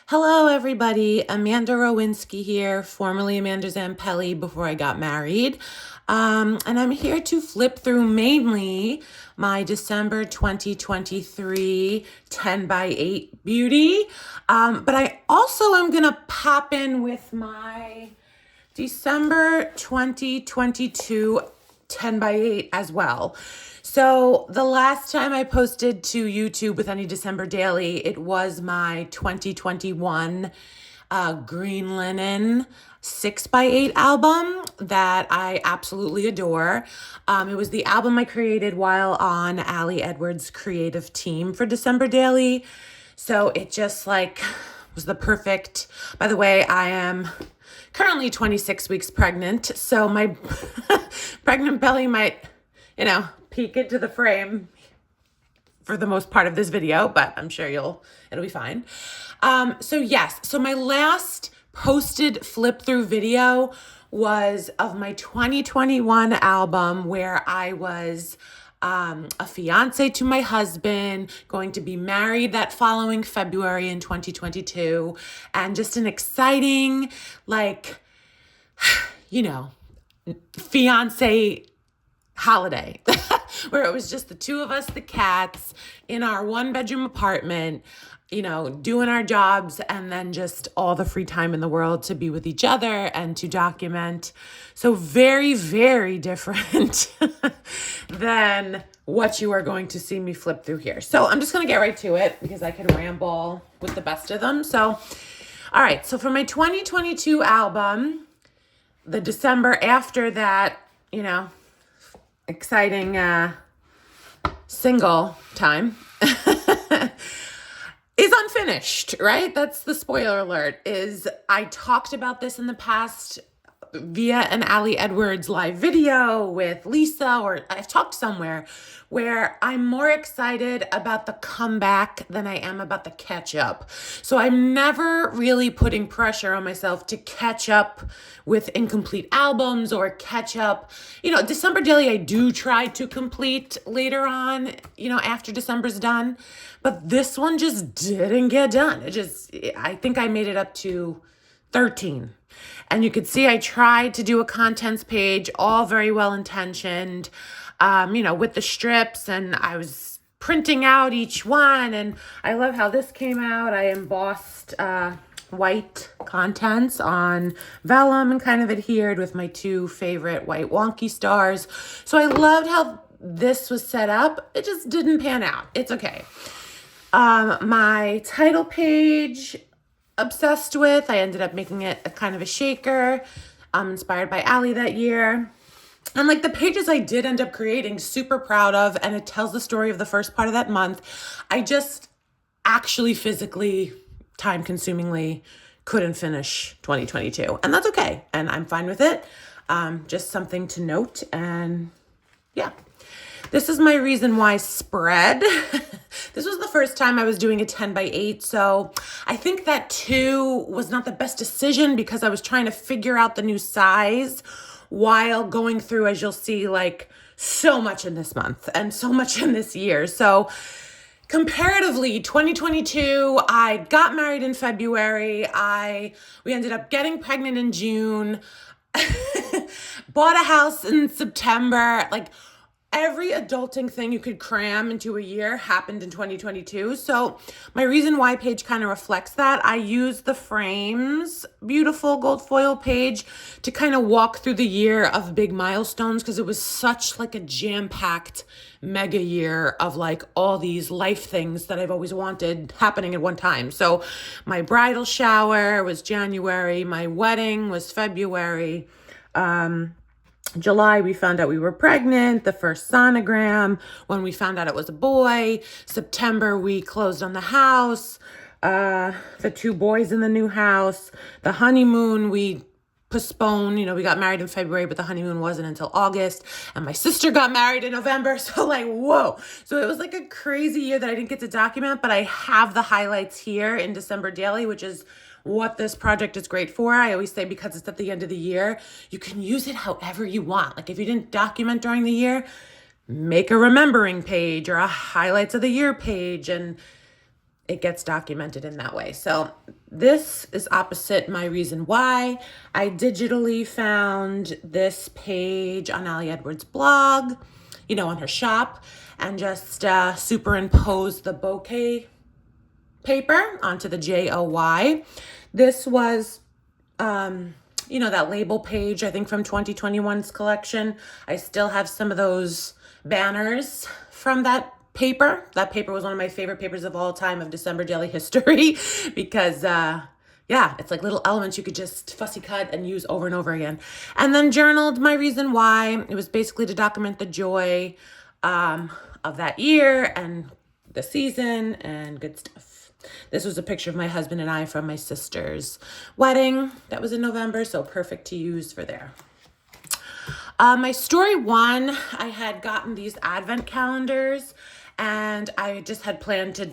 Hello, everybody. Amanda Rowinski here, formerly Amanda Zampelli before I got married. And I'm here to flip through mainly my December 2023 10 by 8 beauty. But I also am going to pop in with my December 2022 10 by 8 as well. So the last time I posted to YouTube with any December daily, it was my 2021 Green Linen 6 by 8 album that I absolutely adore. It was the album I created while on Ali Edwards' creative team for December daily. So it just was the perfect, by the way, I am currently 26 weeks pregnant, so my pregnant belly might, peek into the frame for the most part of this video, but I'm sure it'll be fine. So my last posted flip through video was of my 2021 album where I was a fiance to my husband, going to be married that following February in 2022, and just an exciting, fiance holiday where it was just the two of us, the cats, in our 1-bedroom apartment, doing our jobs, and then just all the free time in the world to be with each other and to document. So very, very different than what you are going to see me flip through here. So I'm just going to get right to it because I can ramble with the best of them. So, all right. So for my 2022 album, the December after that, exciting single time is unfinished, right? That's the spoiler alert. I talked about this in the past via an Ali Edwards live video with Lisa, or I've talked somewhere where I'm more excited about the comeback than I am about the catch up. So I'm never really putting pressure on myself to catch up with incomplete albums or catch up. December Daily I do try to complete later on, after December's done, but this one just didn't get done. I think I made it up to 13. And you could see I tried to do a contents page, all very well intentioned, with the strips, and I was printing out each one. And I love how this came out. I embossed white contents on vellum and kind of adhered with my 2 favorite white wonky stars. So I loved how this was set up. It just didn't pan out. It's okay. My title page, obsessed with. I ended up making it a kind of a shaker, inspired by Ali that year. And the pages I did end up creating, super proud of, and it tells the story of the first part of that month. I just actually physically, time-consumingly couldn't finish 2022. And that's okay. And I'm fine with it. Just something to note. And yeah. This is my reason why spread. This was the first time I was doing a 10 by 8. So I think that 2 was not the best decision because I was trying to figure out the new size while going through, as you'll see, so much in this month and so much in this year. So comparatively, 2022, I got married in February. We ended up getting pregnant in June, bought a house in September, every adulting thing you could cram into a year happened in 2022. So my reason why page kind of reflects that. I used the Frames beautiful gold foil page to kind of walk through the year of big milestones because it was such a jam-packed mega year of all these life things that I've always wanted happening at one time. So my bridal shower was January. My wedding was February. July, we found out we were pregnant, the first sonogram, when we found out it was a boy. September, we closed on the house, the 2 boys in the new house. The honeymoon, we postponed. We got married in February, but the honeymoon wasn't until August. And my sister got married in November. So whoa. So it was a crazy year that I didn't get to document, but I have the highlights here in December Daily, which is what this project is great for. I always say because it's at the end of the year, you can use it however you want. If you didn't document during the year, make a remembering page or a highlights of the year page, and it gets documented in that way. So this is opposite my reason why. I digitally found this page on Allie Edwards' blog, on her shop, and just superimposed the bouquet paper onto the JOY. This was, that label page, I think from 2021's collection. I still have some of those banners from that paper. That paper was one of my favorite papers of all time of December daily history because, it's like little elements you could just fussy cut and use over and over again. And then journaled my reason why. It was basically to document the joy of that year and the season and good stuff. This was a picture of my husband and I from my sister's wedding. That was in November, so perfect to use for there. My story one, I had gotten these advent calendars and I just had planned to,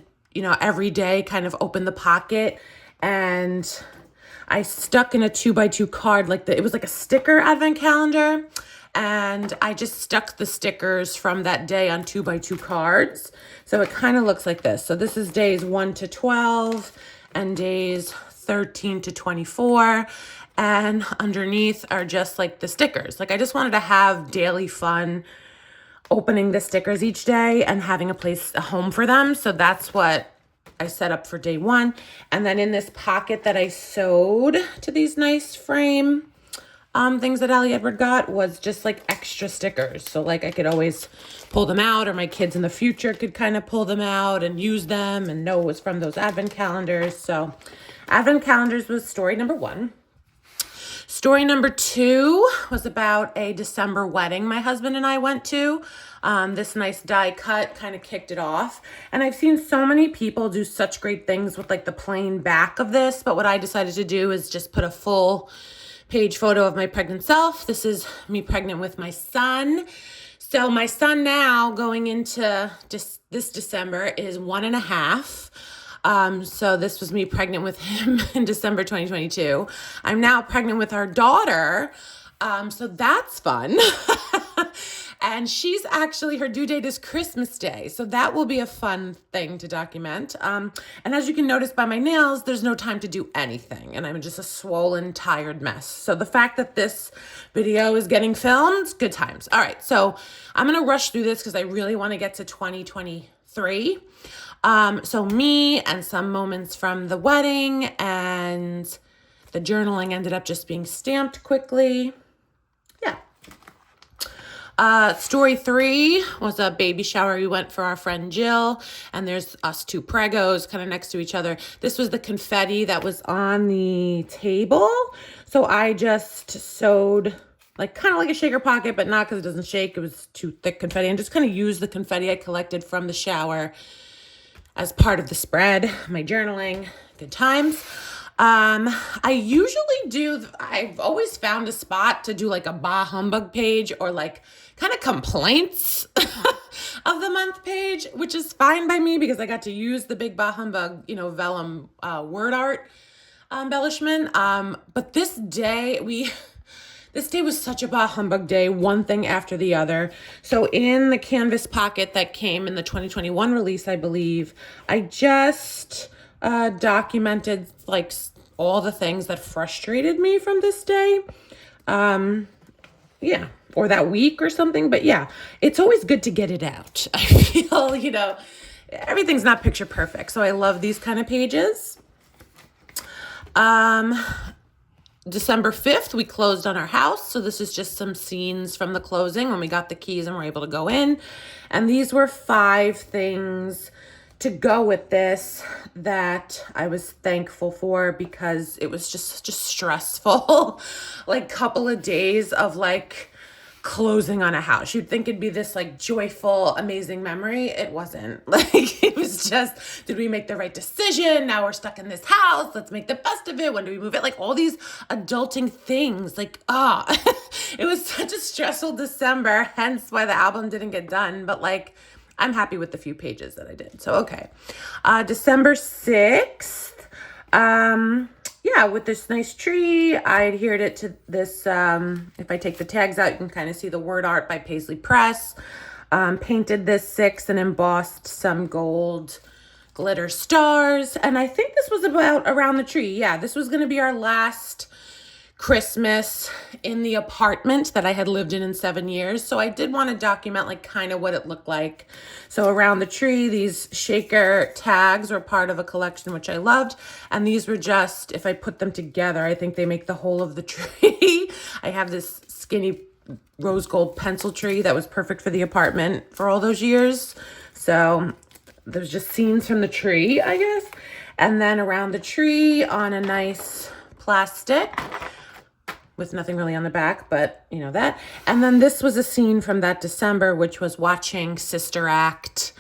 every day kind of open the pocket, and I stuck in a 2x2 card, it was like a sticker advent calendar. And I just stuck the stickers from that day on 2x2 cards. So it kind of looks like this. So this is days 1 to 12 and days 13 to 24. And underneath are just like the stickers. I just wanted to have daily fun opening the stickers each day and having a home for them. So that's what I set up for day one. And then in this pocket that I sewed to these nice frame things that Allie Edward got was just extra stickers. So I could always pull them out, or my kids in the future could kind of pull them out and use them and know it was from those advent calendars. So advent calendars was story number one. Story number two was about a December wedding my husband and I went to. This nice die cut kind of kicked it off. And I've seen so many people do such great things with the plain back of this. But what I decided to do is just put a full page photo of my pregnant self. This is me pregnant with my son. So my son now going into this December is 1.5. So this was me pregnant with him in December 2022. I'm now pregnant with our daughter. So that's fun. And she's actually, her due date is Christmas Day. So that will be a fun thing to document. And as you can notice by my nails, there's no time to do anything. And I'm just a swollen, tired mess. So the fact that this video is getting filmed, good times. All right, so I'm going to rush through this because I really want to get to 2023. So me and some moments from the wedding, and the journaling ended up just being stamped quickly. Yeah. Story three was a baby shower we went for our friend Jill, and there's us two pregos kind of next to each other. This was the confetti that was on the table. So I just sewed kind of like a shaker pocket, but not because it doesn't shake. It was too thick confetti, and just kind of used the confetti I collected from the shower as part of the spread, my journaling. Good times. I usually do, I've always found a spot to do a bah humbug page, or kind of complaints of the month page, which is fine by me because I got to use the big bah humbug, vellum word art embellishment. But this day was such a bah humbug day, one thing after the other. So in the canvas pocket that came in the 2021 release, I believe, I just documented all the things that frustrated me from this day. Or that week or something. But yeah, it's always good to get it out. I feel, everything's not picture perfect. So I love these kind of pages. December 5th, we closed on our house. So this is just some scenes from the closing when we got the keys and were able to go in. And these were 5 things to go with this that I was thankful for, because it was just stressful, couple of days of closing on a house. You'd think it'd be this joyful, amazing memory. It wasn't. It was just, did we make the right decision? Now we're stuck in this house. Let's make the best of it. When do we move it? All these adulting things. It was such a stressful December, hence why the album didn't get done. But I'm happy with the few pages that I did. So, okay. December 6th, with this nice tree, I adhered it to this, if I take the tags out, you can kind of see the word art by Paisley Press. Painted this 6 and embossed some gold glitter stars. And I think this was about around the tree. Yeah, this was going to be our last Christmas in the apartment that I had lived in 7 years. So I did want to document like kind of what it looked like. So around the tree, these shaker tags were part of a collection, which I loved. And these were just, if I put them together, I think they make the whole of the tree. I have this skinny rose gold pencil tree that was perfect for the apartment for all those years. So there's just scenes from the tree, I guess. And then around the tree on a nice plastic with nothing really on the back, but you know that. And then this was a scene from that December, which was watching Sister Act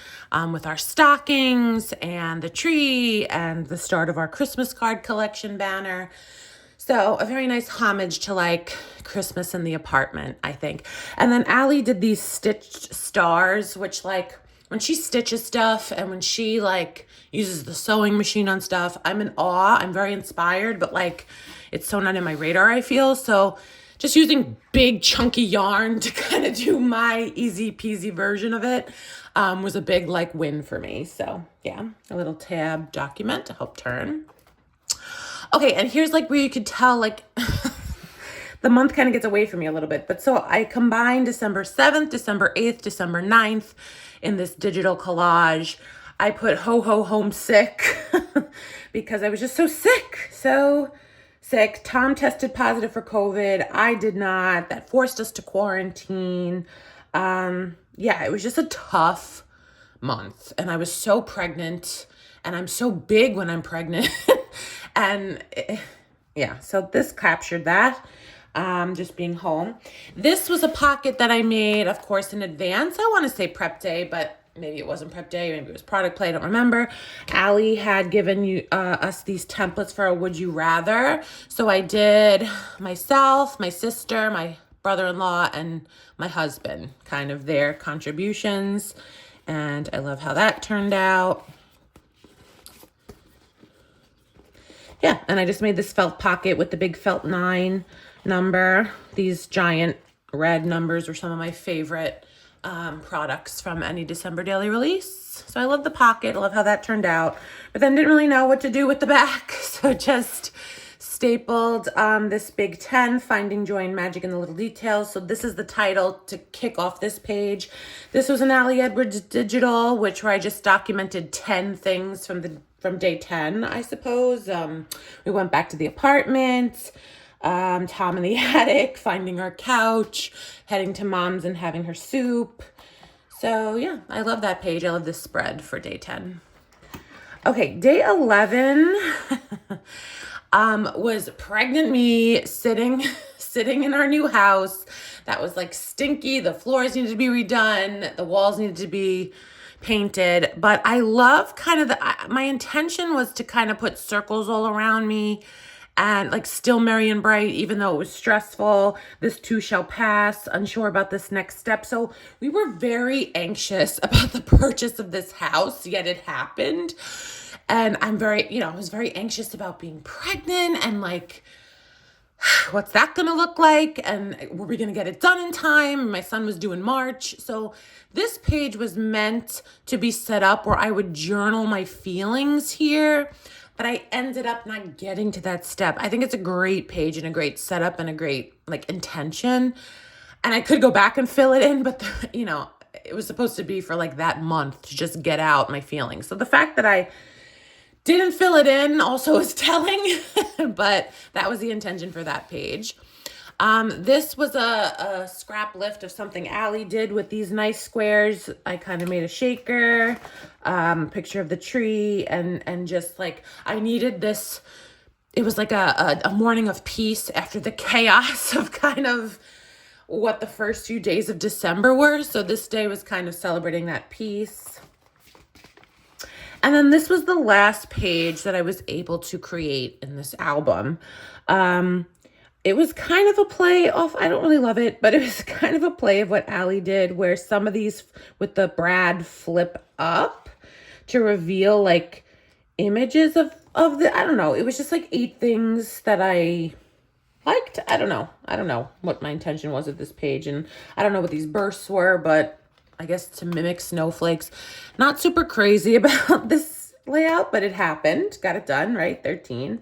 with our stockings and the tree and the start of our Christmas card collection banner. So a very nice homage to like Christmas in the apartment, I think. And then Allie did these stitched stars, which like when she stitches stuff and when she like uses the sewing machine on stuff, I'm in awe. I'm very inspired, but like it's so not in my radar, I feel. So just using big chunky yarn to kind of do my easy peasy version of it was a big like win for me. So yeah, a little tab document to help turn. Okay, and here's like where you could tell like the month kind of gets away from me a little bit. But so I combined December 7th, December 8th, December 9th in this digital collage. I put ho ho homesick because I was just so sick. Tom tested positive for COVID. I did not. That forced us to quarantine. Yeah, it was just a tough month. And I was so pregnant. And I'm so big when I'm pregnant. And yeah, so this captured that. Just being home. This was a pocket that I made, of course, in advance. I want to say prep day, but maybe it wasn't prep day. Maybe it was product play. I don't remember. Allie had given us these templates for a would you rather. So I did myself, my sister, my brother-in-law, and my husband, kind of their contributions. And I love how that turned out. Yeah, and I just made this felt pocket with the big felt 9 number. These giant red numbers were some of my favorite products from any December daily release. So I love the pocket. I love how that turned out. But then didn't really know what to do with the back. So just stapled this big 10, Finding Joy and Magic in the Little Details. So this is the title to kick off this page. This was an Allie Edwards digital, where I just documented 10 things from day 10, I suppose. We went back to the apartment, Tom in the attic, finding our couch, heading to mom's and having her soup. So yeah, I love that page. I love this spread for day 10. Okay, day 11 was pregnant me sitting in our new house that was like stinky. The floors needed to be redone. The walls needed to be painted. But I love kind of my intention was to kind of put circles all around me and like still merry and bright, even though it was stressful. This too shall pass, unsure about this next step. So we were very anxious about the purchase of this house, yet it happened. And I'm I was very anxious about being pregnant and like, what's that going to look like? And were we going to get it done in time? My son was due in March. So this page was meant to be set up where I would journal my feelings here, but I ended up not getting to that step. I think it's a great page and a great setup and a great like intention. And I could go back and fill it in, but it was supposed to be for like that month to just get out my feelings. So the fact that I didn't fill it in also is telling, but that was the intention for that page. This was a scrap lift of something Allie did with these nice squares. I kind of made a shaker, picture of the tree, and just like I needed this. It was like a morning of peace after the chaos of kind of what the first few days of December were. So this day was kind of celebrating that peace. And then this was the last page that I was able to create in this album. It was kind of a play off, I don't really love it, but it was kind of a play of what Allie did, where some of these with the brad flip up to reveal like images of the, I don't know. It was just like 8 things that I liked. I don't know what my intention was with this page. And I don't know what these bursts were, but I guess to mimic snowflakes. Not super crazy about this layout, but it happened. Got it done, right? 13.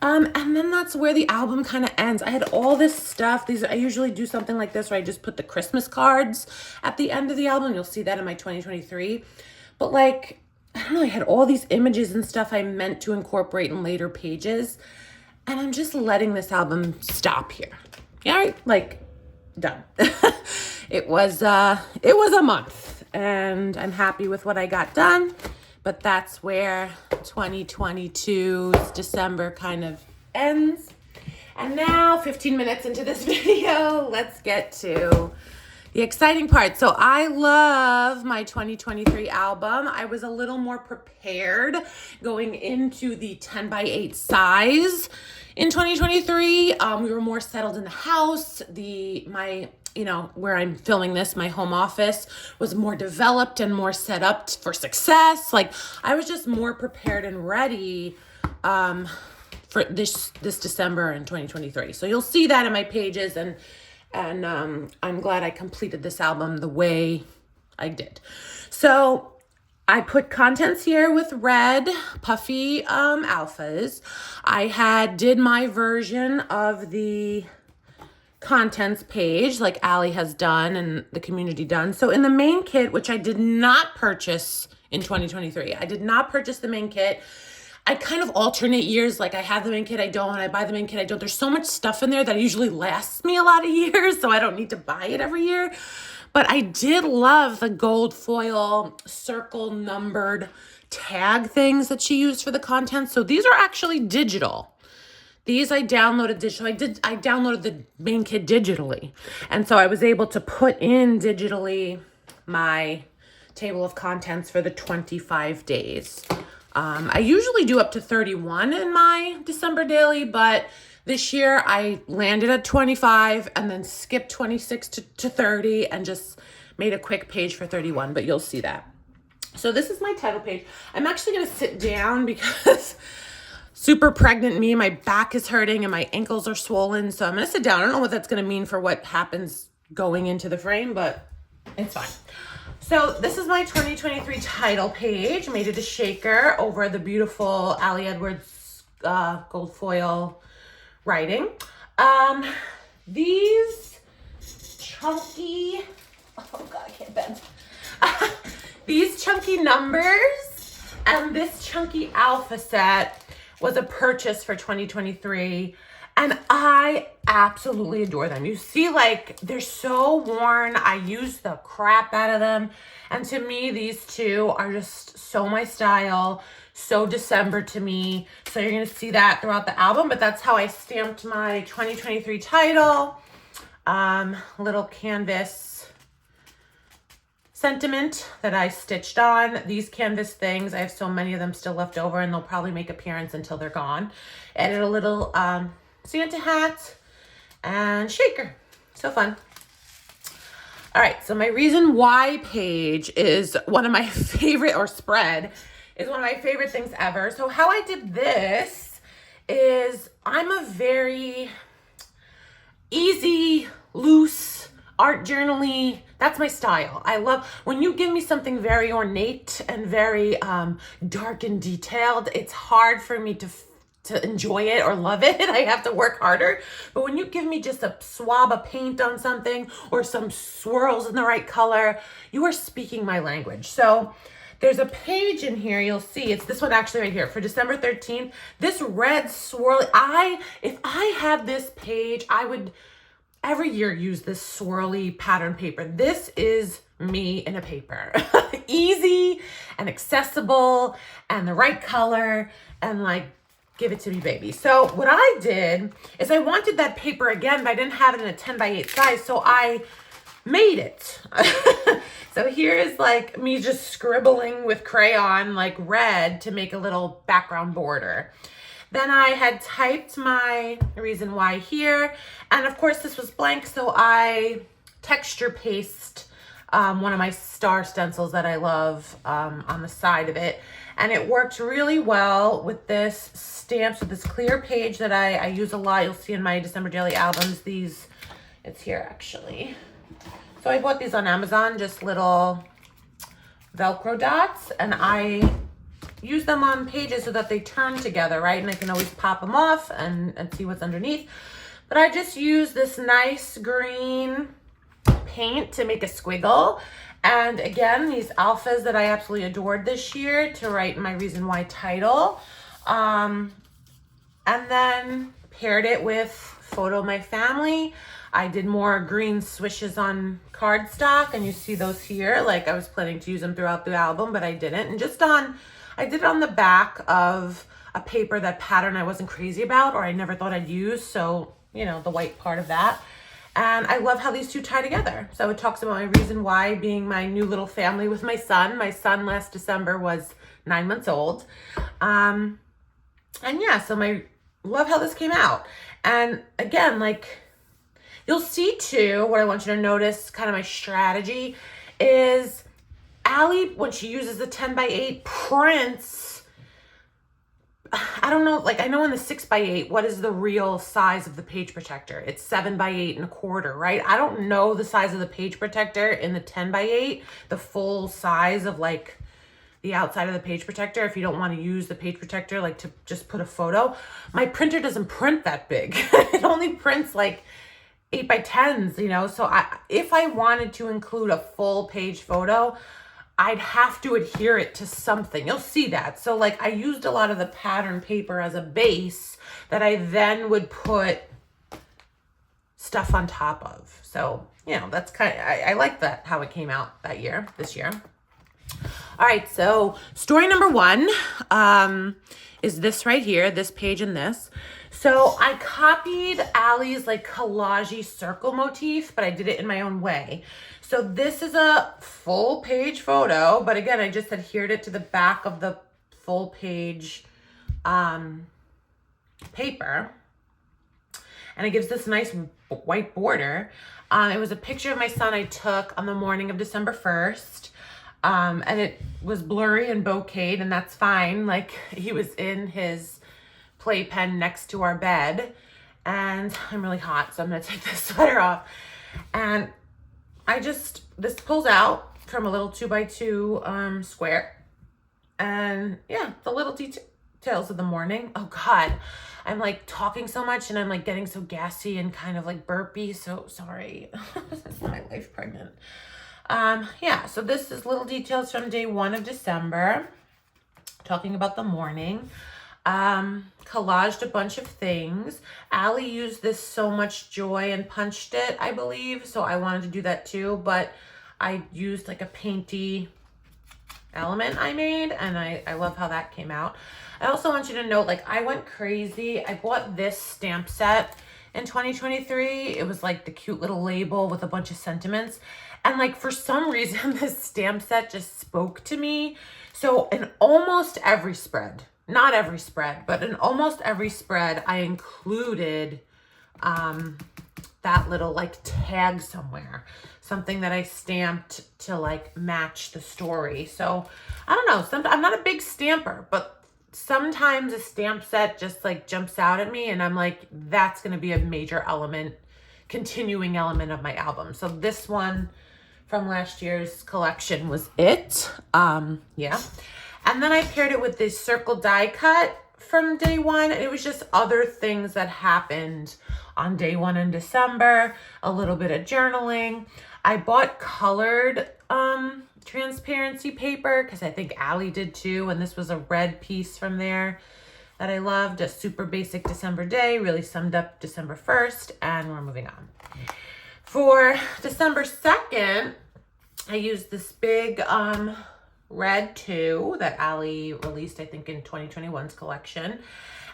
And then that's where the album kind of ends. I had all this stuff. I usually do something like this where I just put the Christmas cards at the end of the album. You'll see that in my 2023. But like, I don't know, I had all these images and stuff I meant to incorporate in later pages. And I'm just letting this album stop here. Yeah, right? Like, done. It was a month, and I'm happy with what I got done. But that's where 2022's December kind of ends. And now, 15 minutes into this video, let's get to the exciting part. So I love my 2023 album. I was a little more prepared going into the 10x8 size in 2023. We were more settled in the house. Where I'm filming this, my home office was more developed and more set up for success. Like, I was just more prepared and ready for this December in 2023. So you'll see that in my pages, and I'm glad I completed this album the way I did. So I put contents here with red puffy alphas. I did my version of the contents page like Allie has done and the community done. So in the main kit, which I did not purchase in 2023, I did not purchase the main kit. I kind of alternate years. Like, I have the main kit, I don't. I buy the main kit, I don't. There's so much stuff in there that usually lasts me a lot of years, so I don't need to buy it every year. But I did love the gold foil circle numbered tag things that she used for the content. So these are actually digital. These I downloaded digital. I downloaded the main kit digitally. And so I was able to put in digitally my table of contents for the 25 days. I usually do up to 31 in my December daily, but this year I landed at 25 and then skipped 26 to 30 and just made a quick page for 31, but you'll see that. So this is my title page. I'm actually going to sit down because super pregnant me, my back is hurting and my ankles are swollen. So I'm going to sit down. I don't know what that's going to mean for what happens going into the frame, but it's fine. So this is my 2023 title page. Made it a shaker over the beautiful Allie Edwards gold foil writing. These chunky, oh God, I can't bend. These chunky numbers and this chunky alpha set was a purchase for 2023. And I absolutely adore them. You see, like, they're so worn. I use the crap out of them. And to me, these two are just so my style, so December to me. So you're going to see that throughout the album. But that's how I stamped my 2023 title. Little canvas sentiment that I stitched on. These canvas things, I have so many of them still left over, and they'll probably make appearance until they're gone. Added a little Santa hat and shaker. So fun. All right, so my reason why page is one of my favorite, or spread is one of my favorite things ever. So how I did this is I'm a very easy, loose, art journaly. That's my style. I love when you give me something very ornate and very dark and detailed. It's hard for me to enjoy it or love it. I have to work harder. But when you give me just a swab of paint on something or some swirls in the right color, you are speaking my language. So there's a page in here, you'll see, it's this one actually right here for December 13th. This red swirl, if I had this page, I would every year use this swirly pattern paper. This is me in a paper. Easy and accessible and the right color, and like, give it to me, baby. So what I did is I wanted that paper again, but I didn't have it in a 10x8 size, so I made it. So here is like me just scribbling with crayon, like red, to make a little background border. Then I had typed my reason why here, and of course this was blank, so I texture paste one of my star stencils that I love on the side of it. And it worked really well with this stamps, with this clear page that I use a lot. You'll see in my December daily albums, it's here actually. So I bought these on Amazon, just little Velcro dots, and I use them on pages so that they turn together, right? And I can always pop them off and see what's underneath. But I just use this nice green paint to make a squiggle. And again, these alphas that I absolutely adored this year to write my reason why title. And then paired it with photo of my family. I did more green swishes on cardstock, and you see those here. Like, I was planning to use them throughout the album, but I didn't. And I did it on the back of a paper, that pattern I wasn't crazy about, or I never thought I'd use. So, you know, the white part of that. And I love how these two tie together. So it talks about my reason why being my new little family with my son. My son last December was 9 months old. And yeah, so love how this came out. And again, like, you'll see too, what I want you to notice, kind of my strategy, is Allie, when she uses the 10x8 prints, I don't know, like, I know in the 6x8, what is the real size of the page protector? It's 7x8 1/4, right? I don't know the size of the page protector in the 10x8, the full size of like the outside of the page protector, if you don't want to use the page protector, like to just put a photo. My printer doesn't print that big. It only prints like 8x10s, you know? So if I wanted to include a full page photo, I'd have to adhere it to something. You'll see that. So like, I used a lot of the pattern paper as a base that I then would put stuff on top of. So, you know, that's kind of, I like that, how it came out this year. All right, so story number 1 is this right here, this page and this. So I copied Allie's like collage-y circle motif, but I did it in my own way. So this is a full page photo, but again, I just adhered it to the back of the full page paper. And it gives this nice white border. It was a picture of my son I took on the morning of December 1st. And it was blurry and bokeh'd, and that's fine. Like, he was in his playpen next to our bed, and I'm really hot, so I'm gonna take this sweater off. And this pulls out from a little 2x2 square. And yeah, the little details of the morning. Oh God, I'm like talking so much and I'm like getting so gassy and kind of like burpy. So sorry. That's my life pregnant. Yeah, so this is little details from day 1 of December, talking about the morning. Collaged a bunch of things. Allie used this So Much Joy and punched it, I believe. So I wanted to do that too, but I used like a painty element I made, and I love how that came out. I also want you to know, like, I went crazy. I bought this stamp set in 2023. It was like the cute little label with a bunch of sentiments. And like, for some reason, this stamp set just spoke to me. So in almost every spread, not every spread, but in almost every spread, I included that little like tag somewhere, something that I stamped to like match the story. So I don't know, I'm not a big stamper, but sometimes a stamp set just like jumps out at me and I'm like, that's going to be a major element, continuing element of my album. So this one from last year's collection was it. Yeah. And then I paired it with this circle die cut from day 1. It was just other things that happened on day 1 in December, a little bit of journaling. I bought colored transparency paper because I think Allie did too. And this was a red piece from there that I loved. A super basic December day, really summed up December 1st, and we're moving on. For December 2nd, I used this big red 2 that Allie released, I think, in 2021's collection.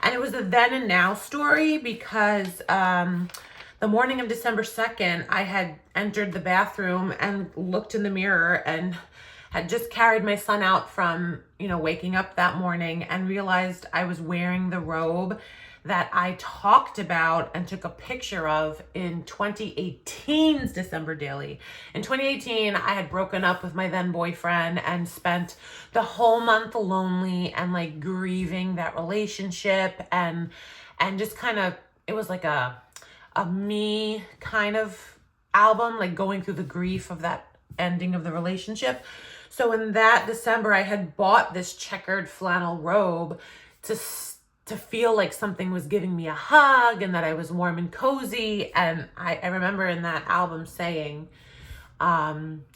And it was a then and now story because the morning of December 2nd, I had entered the bathroom and looked in the mirror and had just carried my son out from, you know, waking up that morning and realized I was wearing the robe that I talked about and took a picture of in 2018's December Daily. In 2018, I had broken up with my then boyfriend and spent the whole month lonely and like grieving that relationship and just kind of, it was like a me kind of album, like going through the grief of that ending of the relationship. So in that December, I had bought this checkered flannel robe to feel like something was giving me a hug and that I was warm and cozy. And I remember in that album saying,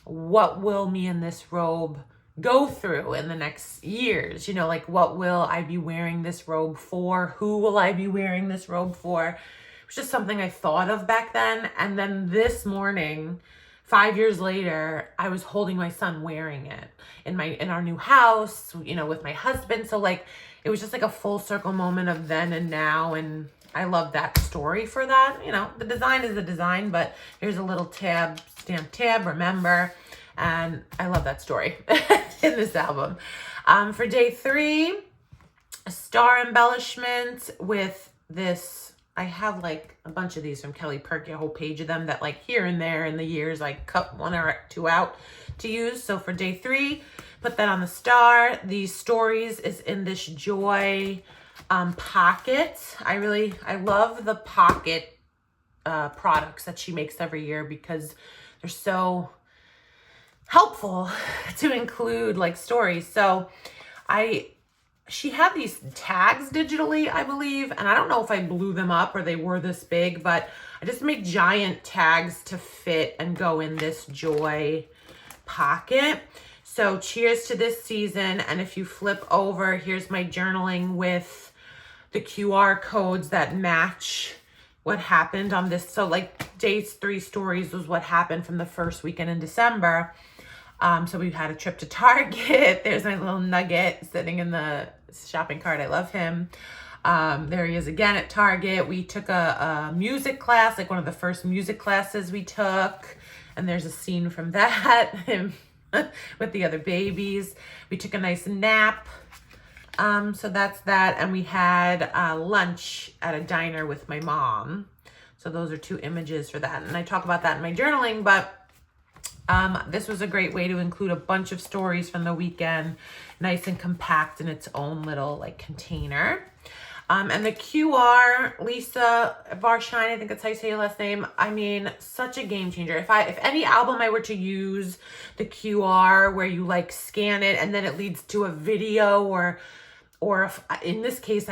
what will me in this robe go through in the next years? You know, like, what will I be wearing this robe for? Who will I be wearing this robe for? It was just something I thought of back then. And then this morning, 5 years later, I was holding my son wearing it in our new house, you know, with my husband. So like, it was just like a full circle moment of then and now. And I love that story for that. You know, the design is the design, but here's a little tab, stamp tab, remember. And I love that story in this album. For day 3, a star embellishment with this. I have like a bunch of these from Kelly Perky, a whole page of them that like here and there in the years, I cut 1 or 2 out to use. So for day 3, put that on the star. These stories is in this joy pocket. I love the pocket products that she makes every year because they're so helpful to include like stories. So she had these tags digitally, I believe, and I don't know if I blew them up or they were this big, but I just made giant tags to fit and go in this joy pocket. So cheers to this season. And if you flip over, here's my journaling with the QR codes that match what happened on this. So like day 3 stories was what happened from the first weekend in December. So we had a trip to Target. There's my little nugget sitting in the shopping cart. I love him. There he is again at Target. We took a music class, like one of the first music classes we took. And there's a scene from that, him with the other babies. We took a nice nap. So that's that. And we had lunch at a diner with my mom. So those are 2 images for that. And I talk about that in my journaling, but this was a great way to include a bunch of stories from the weekend, nice and compact in its own little like container. And the QR, Lisa Varshine, I think that's how you say your last name. I mean, such a game changer. If any album I were to use the QR where you like scan it and then it leads to a video or if, in this case,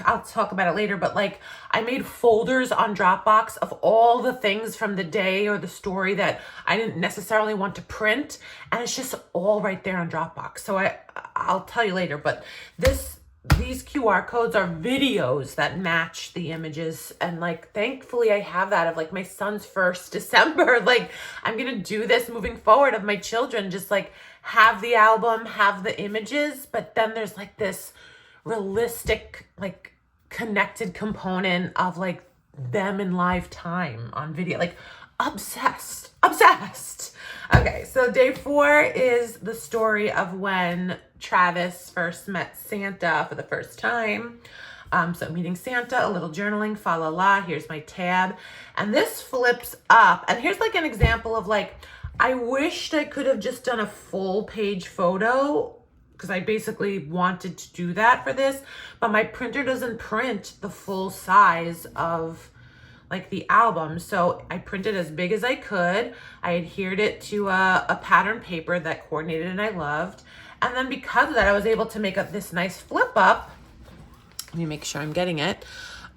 I'll talk about it later, but like I made folders on Dropbox of all the things from the day or the story that I didn't necessarily want to print. And it's just all right there on Dropbox. So I'll tell you later, but these QR codes are videos that match the images. And like, thankfully I have that of like my son's first December. Like I'm going to do this moving forward of my children, just like have the album, have the images, but then there's like this realistic, like connected component of like them in live time on video, like obsessed. Okay, so day 4 is the story of when Travis first met Santa for the first time. So meeting Santa, a little journaling, fa la la, here's my tab. And this flips up. And here's like an example of like, I wished I could have just done a full page photo because I basically wanted to do that for this, but my printer doesn't print the full size of like the album. So I printed as big as I could. I adhered it to a pattern paper that coordinated and I loved. And then because of that, I was able to make this nice flip up. Let me make sure I'm getting it.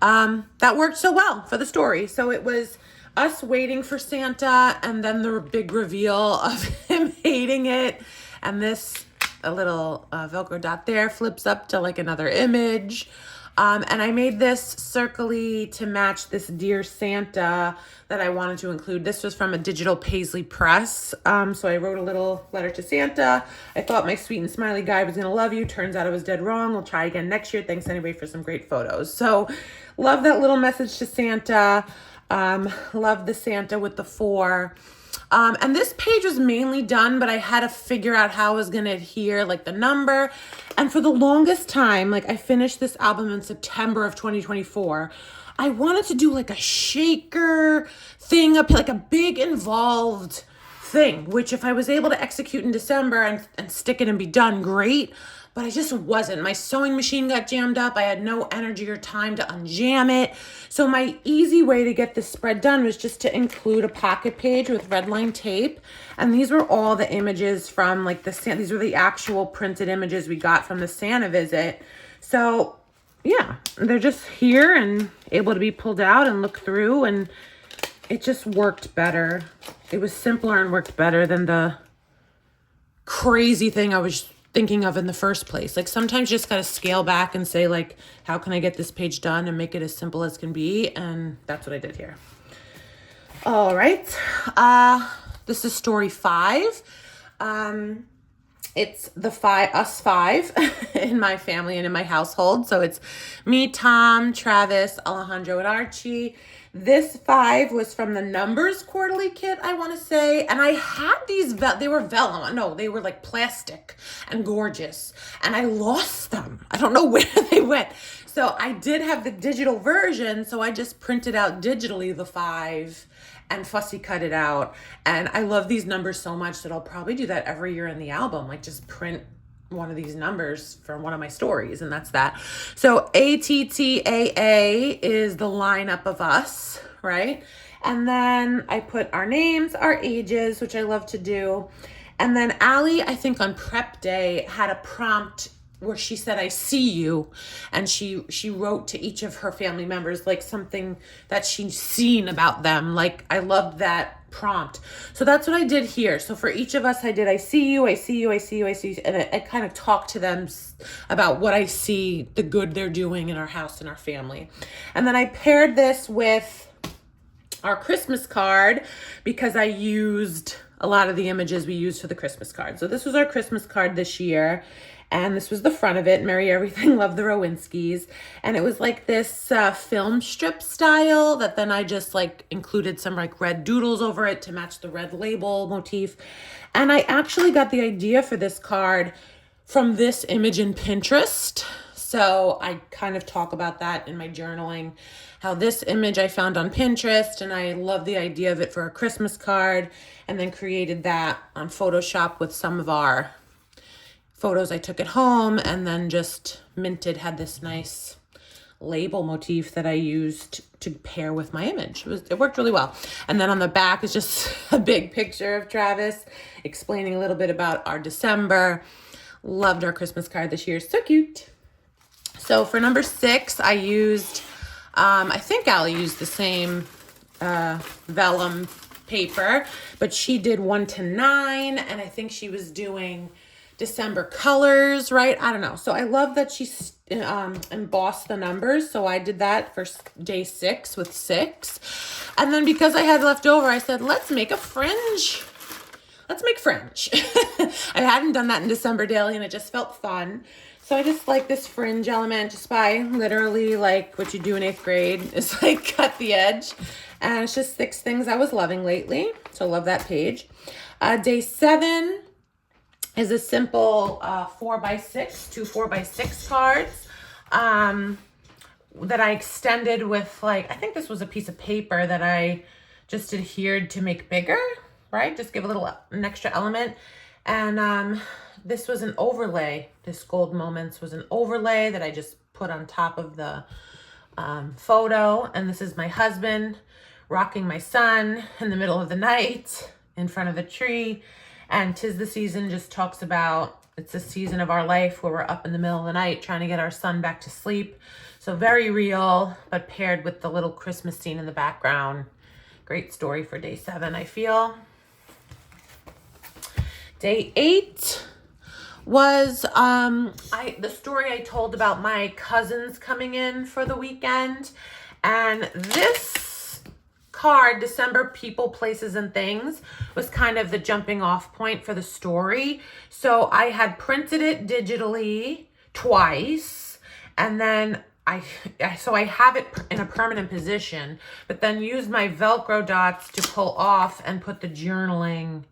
That worked so well for the story. So it was us waiting for Santa and then the big reveal of him hating it. And a little Velcro dot there flips up to like another image. And I made this circly to match this Dear Santa that I wanted to include. This was from a digital Paisley press. So I wrote a little letter to Santa. I thought my sweet and smiley guy was going to love you. Turns out I was dead wrong. We'll try again next year. Thanks anyway for some great photos. So love that little message to Santa. Love the Santa with the 4. And this page was mainly done, but I had to figure out how I was going to adhere like the number. And for the longest time, like I finished this album in September of 2024. I wanted to do like a shaker thing, like a big involved thing, which if I was able to execute in December and stick it and be done, great. but I just wasn't. My sewing machine got jammed up. I had no energy or time to unjam it. So my easy way to get this spread done was just to include a pocket page with red line tape. And these were all the images from like these were the actual printed images we got from the Santa visit. So yeah, they're just here and able to be pulled out and look through, and it just worked better. It was simpler and worked better than the crazy thing I was thinking of in the first place. Like sometimes you just got to scale back and say like, how can I get this page done and make it as simple as can be? And that's what I did here. All right. This is story 5. It's us 5 in my family and in my household. So it's me, Tom, Travis, Alejandro, and Archie. This 5 was from the Numbers Quarterly Kit, I want to say. And I had these, they were vellum. No, they were like plastic and gorgeous. And I lost them. I don't know where they went. So I did have the digital version. So I just printed out digitally the 5 and fussy cut it out. And I love these numbers so much that I'll probably do that every year in the album. Like just print one of these numbers from one of my stories, and that's that. So ATTAA is the lineup of us, right? And then I put our names, our ages, which I love to do. And then Allie, I think on prep day, had a prompt where she said, I see you. And she wrote to each of her family members, like something that she's seen about them. Like, I loved that prompt. So that's what I did here. So for each of us, I did, I see you, I see you, I see you, I see you. And I kind of talked to them about what I see, the good they're doing in our house and our family. And then I paired this with our Christmas card because I used a lot of the images we used for the Christmas card. So this was our Christmas card this year. And this was the front of it. Merry Everything, Love the Rowinskis. And it was like this film strip style that then I just like included some like red doodles over it to match the red label motif. And I actually got the idea for this card from this image in Pinterest. So I kind of talk about that in my journaling, how this image I found on Pinterest and I love the idea of it for a Christmas card, and then created that on Photoshop with some of our photos I took at home, and then just minted, had this nice label motif that I used to pair with my image. It worked really well. And then on the back is just a big picture of Travis explaining a little bit about our December. Loved our Christmas card this year. So cute. So for number 6, I used, I think Allie used the same vellum paper, but she did 1 to 9, and I think she was doing December colors, right? I don't know. So I love that she embossed the numbers. So I did that for day 6 with 6. And then because I had left over, I said, let's make a fringe. Let's make fringe. I hadn't done that in December daily and it just felt fun. So I just like this fringe element just by literally like what you do in 8th grade is like cut the edge. And it's just 6 things I was loving lately. So love that page. Day 7 is a simple 4x6, 2 4x6 cards that I extended with like, I think this was a piece of paper that I just adhered to make bigger, right? Just give an extra element. And this was an overlay. This Gold Moments was an overlay that I just put on top of the photo. And this is my husband rocking my son in the middle of the night in front of a tree. And 'Tis the Season just talks about it's a season of our life where we're up in the middle of the night trying to get our son back to sleep. So very real, but paired with the little Christmas scene in the background. Great story for day 7, I feel. Day 8 was the story I told about my cousins coming in for the weekend. And this card, December People, Places, and Things, was kind of the jumping off point for the story. So I had printed it digitally twice, and then I have it in a permanent position, but then used my Velcro dots to pull off and put the journaling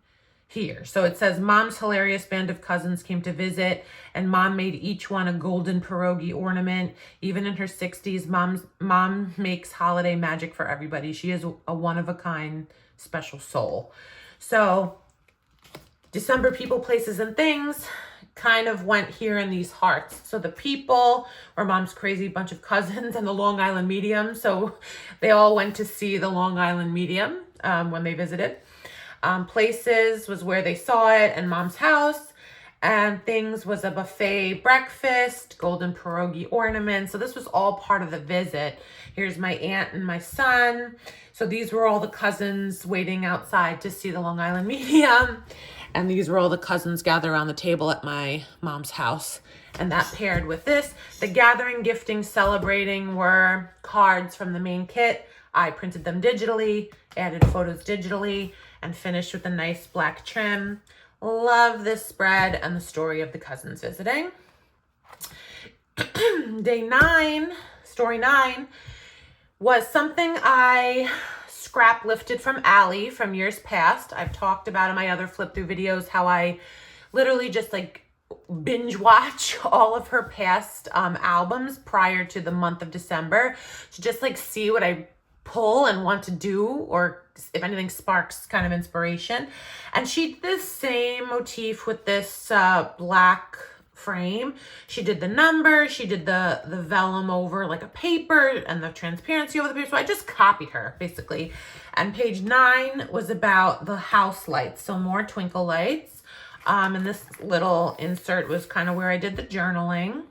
here. So it says, Mom's hilarious band of cousins came to visit, and Mom made each one a golden pierogi ornament. Even in her 60s, Mom makes holiday magic for everybody. She is a one-of-a-kind special soul. So December People, Places, and Things kind of went here in these hearts. So the people were mom's crazy bunch of cousins and the Long Island medium. So they all went to see the Long Island medium when they visited. Places was where they saw it, and mom's house. And things was a buffet breakfast, golden pierogi ornaments. So this was all part of the visit. Here's my aunt and my son. So these were all the cousins waiting outside to see the Long Island medium. And these were all the cousins gathered around the table at my mom's house. And that paired with this. The gathering, gifting, celebrating were cards from the main kit. I printed them digitally, added photos digitally, and finished with a nice black trim. Love this spread and the story of the cousins visiting. Day 9, story 9, was something I scrap lifted from Allie from years past. I've talked about in my other flip through videos how I literally just like binge watch all of her past albums prior to the month of December to just like see what I pull and want to do, or if anything sparks kind of inspiration. And she did this same motif with this black frame. She did the number, she did the vellum over like a paper and the transparency over the paper. So I just copied her basically. And page 9 was about the house lights, so more twinkle lights. And this little insert was kind of where I did the journaling.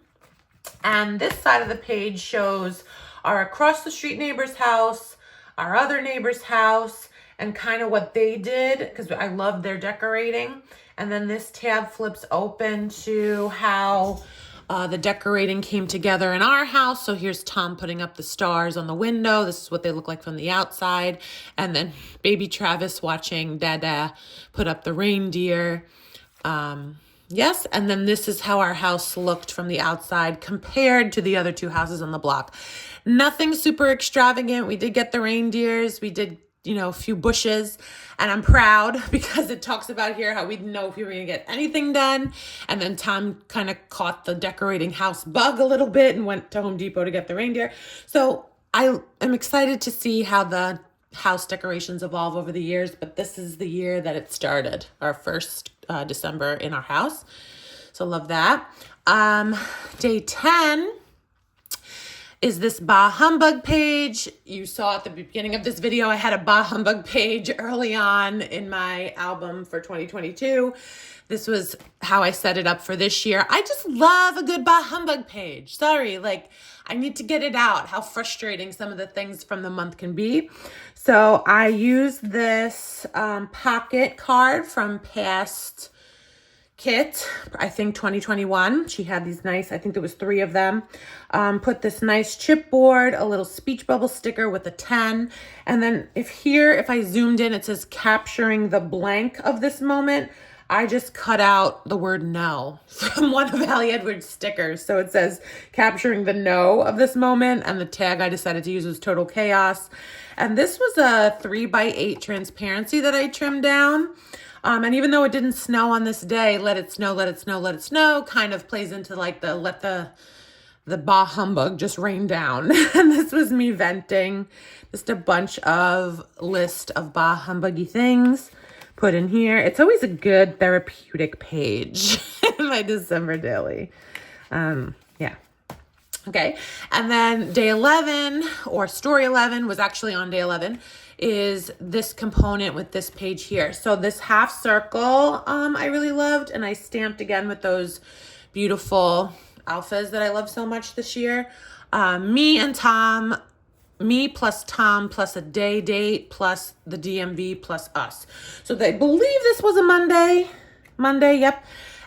And this side of the page shows our across the street neighbor's house, our other neighbor's house, and kind of what they did, because I love their decorating. And then this tab flips open to how the decorating came together in our house. So here's Tom putting up the stars on the window. This is what they look like from the outside. And then baby Travis watching Dada put up the reindeer. Yes, and then this is how our house looked from the outside compared to the other 2 houses on the block. Nothing super extravagant. We did get the reindeers. We did, a few bushes. And I'm proud because it talks about here how we didn't know if we were going to get anything done. And then Tom kind of caught the decorating house bug a little bit and went to Home Depot to get the reindeer. So I am excited to see how the house decorations evolve over the years, but this is the year that it started, our first December in our house. So love that. Day 10 is this Bah Humbug page. You saw at the beginning of this video, I had a Bah Humbug page early on in my album for 2022. This was how I set it up for this year. I just love a good Bah Humbug page. Sorry, I need to get it out, how frustrating some of the things from the month can be. So I used this pocket card from past kit, I think 2021. She had these nice, I think there was 3 of them. Put this nice chipboard, a little speech bubble sticker with a 10. And then if I zoomed in, it says capturing the blank of this moment. I just cut out the word no from one of Allie Edwards' stickers. So it says capturing the no of this moment, and the tag I decided to use was total chaos. And this was a 3x8 transparency that I trimmed down. And even though it didn't snow on this day, let it snow, let it snow, let it snow kind of plays into like let the Bah Humbug just rain down. And this was me venting just a bunch of list of Bah Humbuggy things put in here. It's always a good therapeutic page in my December daily. Yeah. Okay. And then day 11, or story 11, was actually on day 11, is this component with this page here. So this half circle I really loved, and I stamped again with those beautiful alphas that I love so much this year. Me plus Tom plus a day date plus the DMV plus us. So I believe this was a Monday, yep.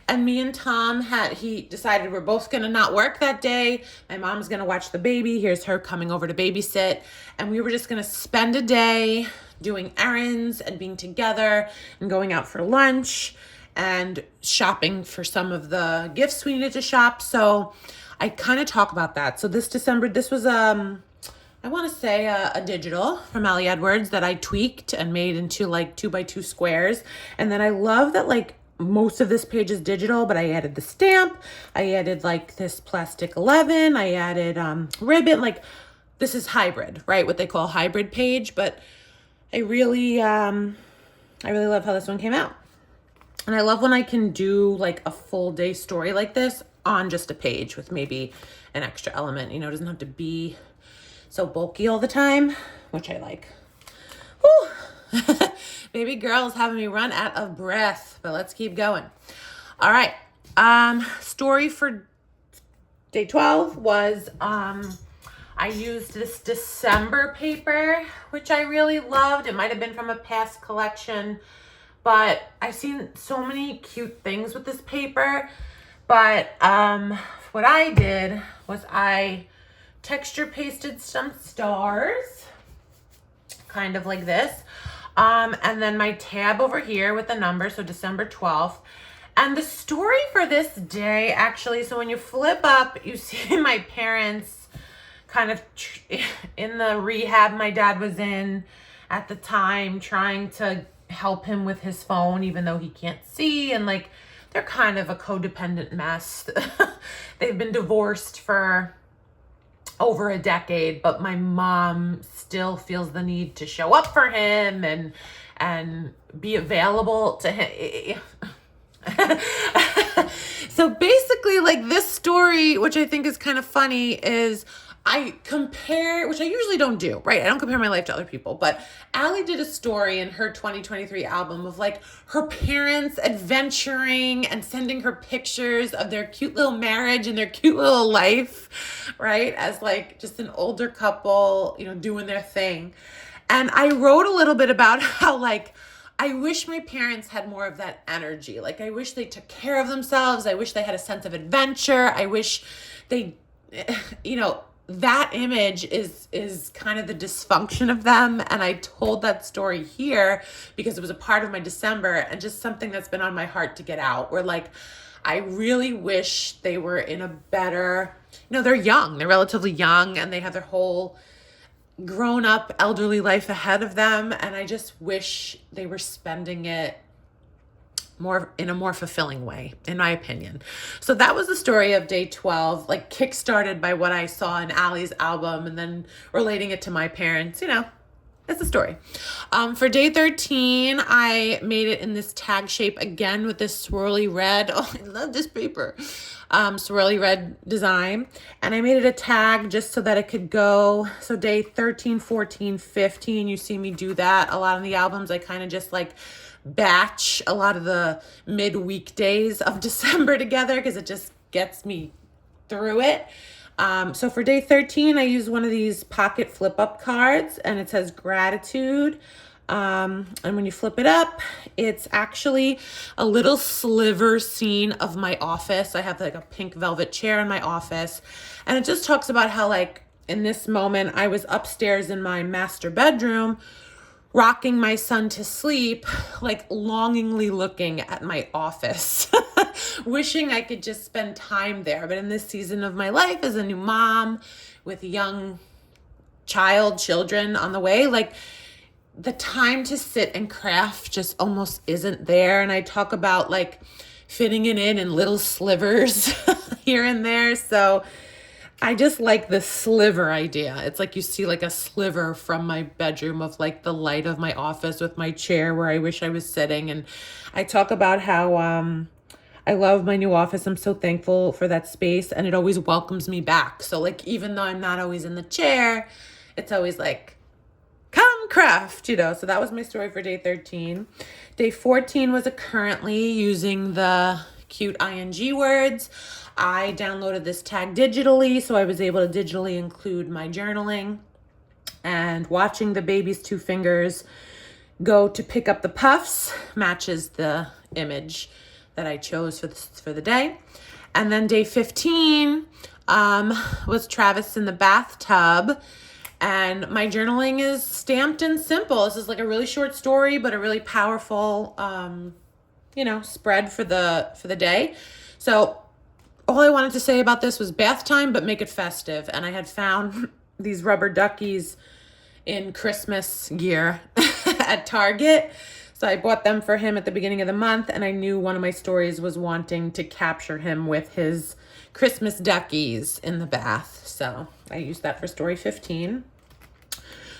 And me and Tom he decided we're both gonna not work that day. My mom's gonna watch the baby. Here's her coming over to babysit. And we were just gonna spend a day doing errands and being together and going out for lunch and shopping for some of the gifts we needed to shop. So I kind of talk about that. So this December, this was I want to say a digital from Allie Edwards that I tweaked and made into like 2x2 squares. And then I love that most of this page is digital, but I added the stamp. I added this plastic 11. I added ribbon. This is hybrid, right? What they call hybrid page. But I really love how this one came out. And I love when I can do like a full day story like this on just a page with maybe an extra element. You know, it doesn't have to be so bulky all the time, which I like. Whew. Baby girl's having me run out of breath, but let's keep going. All right. Story for day 12 was I used this December paper, which I really loved. It might have been from a past collection, but I've seen so many cute things with this paper. But what I did was I texture pasted some stars, kind of like this. And then my tab over here with the number, so December 12th. And the story for this day, actually, so when you flip up, you see my parents kind of in the rehab my dad was in at the time, trying to help him with his phone, even though he can't see. And like, they're kind of a codependent mess. They've been divorced for over a decade, but my mom still feels the need to show up for him and be available to him. So basically, like, this story, which I think is kind of funny, is I compare, which I usually don't do, right? I don't compare my life to other people, but Allie did a story in her 2023 album of like her parents adventuring and sending her pictures of their cute little marriage and their cute little life, right? As like just an older couple, you know, doing their thing. And I wrote a little bit about how like, I wish my parents had more of that energy. Like, I wish they took care of themselves. I wish they had a sense of adventure. I wish they, you know, that image is kind of the dysfunction of them. And I told that story here because it was a part of my December and just something that's been on my heart to get out. Where like, I really wish they were in a better, you know, they're young, they're relatively young, and they have their whole grown up elderly life ahead of them. And I just wish they were spending it more in a more fulfilling way, in my opinion. So that was the story of day 12, like kickstarted by what I saw in Allie's album and then relating it to my parents. You know, it's a story. For day 13, I made it in this tag shape again with this swirly red. Oh, I love this paper. Swirly red design. And I made it a tag just so that it could go. So day 13, 14, 15, you see me do that a lot on the albums. I kind of just like batch a lot of the midweek days of December together because it just gets me through it. So for day 13, I used one of these pocket flip up cards and it says gratitude. And when you flip it up, it's actually a little sliver scene of my office. I have like a pink velvet chair in my office, and it just talks about how like in this moment I was upstairs in my master bedroom rocking my son to sleep, like longingly looking at my office, wishing I could just spend time there. But in this season of my life as a new mom with young children on the way, like the time to sit and craft just almost isn't there. And I talk about like fitting it in little slivers here and there. So I just like the sliver idea. It's like you see like a sliver from my bedroom of like the light of my office with my chair where I wish I was sitting. And I talk about how I love my new office. I'm so thankful for that space and it always welcomes me back. So like even though I'm not always in the chair, it's always like, come craft, you know. So that was my story for day 13. Day 14 was a currently using the cute ing words. I downloaded this tag digitally, so I was able to digitally include my journaling and watching the baby's two fingers go to pick up the puffs matches the image that I chose for the day. And then day 15 was Travis in the bathtub. And my journaling is stamped and simple. This is like a really short story, but a really powerful, spread for the day. So all I wanted to say about this was bath time, but make it festive. And I had found these rubber duckies in Christmas gear at Target. So I bought them for him at the beginning of the month. And I knew one of my stories was wanting to capture him with his Christmas duckies in the bath. So I used that for story 15.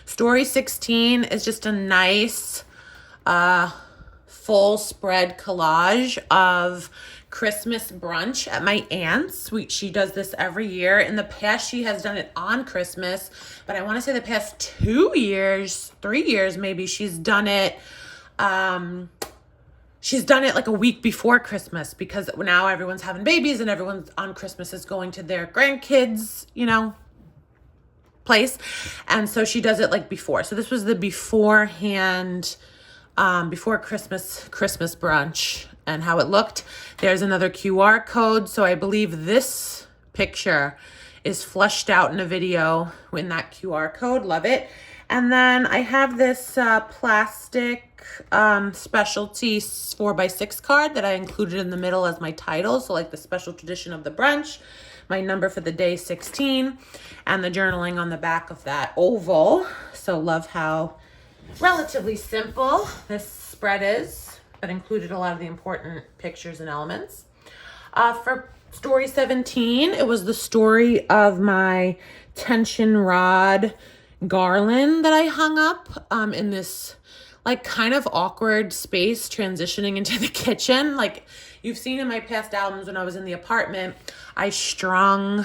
Story 16 is just a nice full spread collage of Christmas brunch at my aunt's. She does this every year. In the past, she has done it on Christmas, but I want to say the past 2 years, 3 years maybe, she's done it like a week before Christmas, because now everyone's having babies and everyone's on Christmas is going to their grandkids, place. And so she does it like before. So this was the beforehand, before Christmas brunch and how it looked. There's another QR code. So I believe this picture is fleshed out in a video in that QR code. Love it. And then I have this plastic specialty 4x6 card that I included in the middle as my title. So like the special tradition of the brunch, my number for the day 16, and the journaling on the back of that oval. So love how relatively simple this spread is, but included a lot of the important pictures and elements. For story 17, it was the story of my tension rod garland that I hung up in this like kind of awkward space transitioning into the kitchen. Like you've seen in my past albums, when I was in the apartment, I strung